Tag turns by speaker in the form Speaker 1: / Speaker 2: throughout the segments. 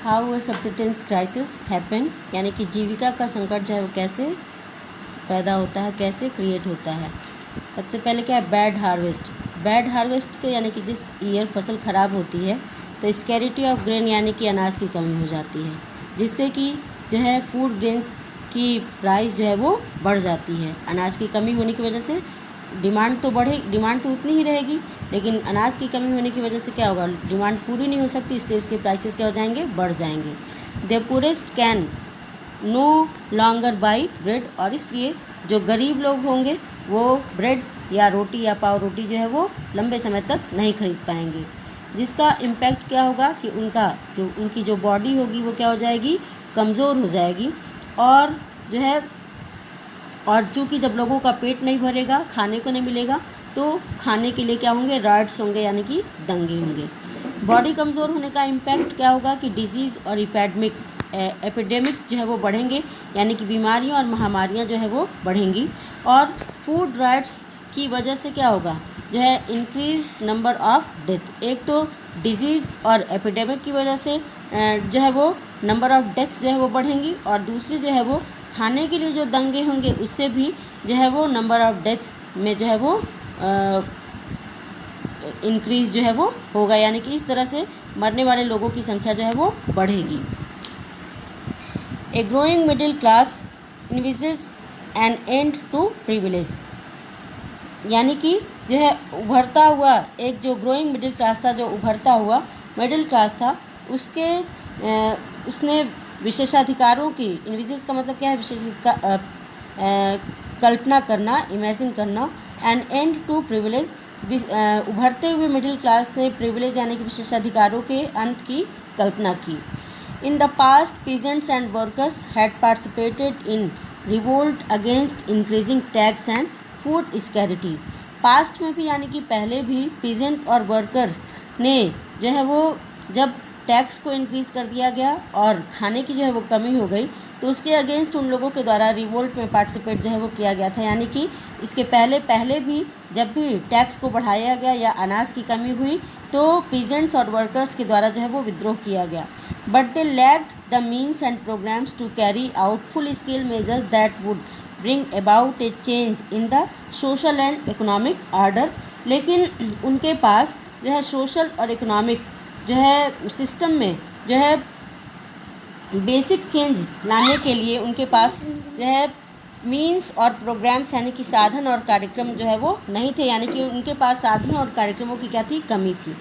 Speaker 1: How a subsistence crisis happen, यानी कि जीविका का संकट जो है वो कैसे पैदा होता है, कैसे क्रिएट होता है। सबसे पहले क्या है, बैड हार्वेस्ट। बैड हार्वेस्ट से यानी कि जिस ईयर फसल ख़राब होती है तो स्कैरिटी ऑफ ग्रेन यानी कि अनाज की कमी हो जाती है, जिससे कि जो है फूड ग्रेन्स की प्राइस जो है वो बढ़ जाती है। अनाज की कमी होने की वजह से डिमांड तो उतनी ही रहेगी, लेकिन अनाज की कमी होने की वजह से क्या होगा, डिमांड पूरी नहीं हो सकती, इसलिए उसके प्राइसेस क्या हो जाएंगे, बढ़ जाएंगे। The poorest can no longer buy bread, और इसलिए जो गरीब लोग होंगे वो ब्रेड या रोटी या पाव रोटी जो है वो लंबे समय तक नहीं खरीद पाएंगे, जिसका इम्पैक्ट क्या होगा कि उनकी जो बॉडी होगी वो क्या हो जाएगी, कमज़ोर हो जाएगी। और जो है और चूँकि जब लोगों का पेट नहीं भरेगा, खाने को नहीं मिलेगा, तो खाने के लिए क्या होंगे, राइट्स होंगे यानी कि दंगे होंगे। बॉडी कमज़ोर होने का इम्पैक्ट क्या होगा कि डिजीज़ और एपिडेमिक जो है वो बढ़ेंगे, यानी कि बीमारियां और महामारियां जो है वो बढ़ेंगी। और फूड राइट्स की वजह से क्या होगा, जो है इंक्रीज नंबर ऑफ डेथ। एक तो डिजीज़ और एपिडेमिक की वजह से जो है वो नंबर ऑफ डेथ्स जो है वो बढ़ेंगी, और दूसरी जो है वो खाने के लिए जो दंगे होंगे उससे भी जो है वो नंबर ऑफ डेथ में जो है वो इंक्रीज़ जो है वो होगा, यानी कि इस तरह से मरने वाले लोगों की संख्या जो है वो बढ़ेगी। A growing middle class envisages an end to privilege, यानी कि जो है उभरता हुआ एक जो ग्रोइंग मिडिल क्लास था, जो उभरता हुआ मिडिल क्लास था, उसने विशेषाधिकारों की, इन्विसेस का मतलब क्या है, कल्पना करना, इमेजिन करना, एन एंड टू प्रिविलेज, उभरते हुए मिडिल क्लास ने प्रिविलेज यानी कि विशेषाधिकारों के अंत की कल्पना की। In the past peasants and workers had participated in revolt against increasing tax and food scarcity. Past में भी यानी कि पहले भी पीजेंट और वर्कर्स ने जो है वो जब टैक्स को इंक्रीज़ कर दिया गया और खाने की जो है वो कमी हो गई, तो उसके अगेंस्ट उन लोगों के द्वारा रिवोल्ट में पार्टिसिपेट जो है वो किया गया था। यानी कि इसके पहले भी जब भी टैक्स को बढ़ाया गया या अनाज की कमी हुई तो पीजेंट्स और वर्कर्स के द्वारा जो है वो विद्रोह किया गया। But they lacked the means and programmes to carry out full scale measures that would bring about a change in the social and economic order. लेकिन उनके पास जो है सोशल और इकोनॉमिक जो है सिस्टम में जो है बेसिक चेंज लाने के लिए उनके पास जो है मीन्स और प्रोग्राम्स यानी कि साधन और कार्यक्रम जो है वो नहीं थे, यानी कि उनके पास साधनों और कार्यक्रमों की क्या थी, कमी थी।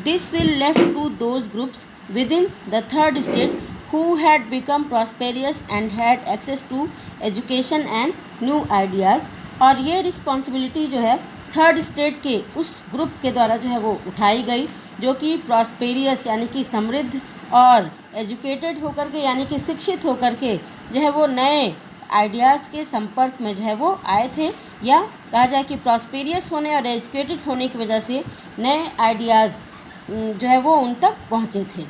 Speaker 1: This will left to those groups within the third state who had become prosperous and had access to education and new ideas. और ये रिस्पॉन्सिबिलिटी जो है थर्ड स्टेट के उस ग्रुप के द्वारा जो है वो उठाई गई, जो कि प्रॉस्पेरियस यानी कि समृद्ध और एजुकेटेड होकर के यानी कि शिक्षित होकर के जो है वो नए आइडियाज़ के संपर्क में जो है वो आए थे, या कहा जाए कि प्रॉस्पेरियस होने और एजुकेटेड होने की वजह से नए आइडियाज़ जो है वो उन तक पहुँचे थे।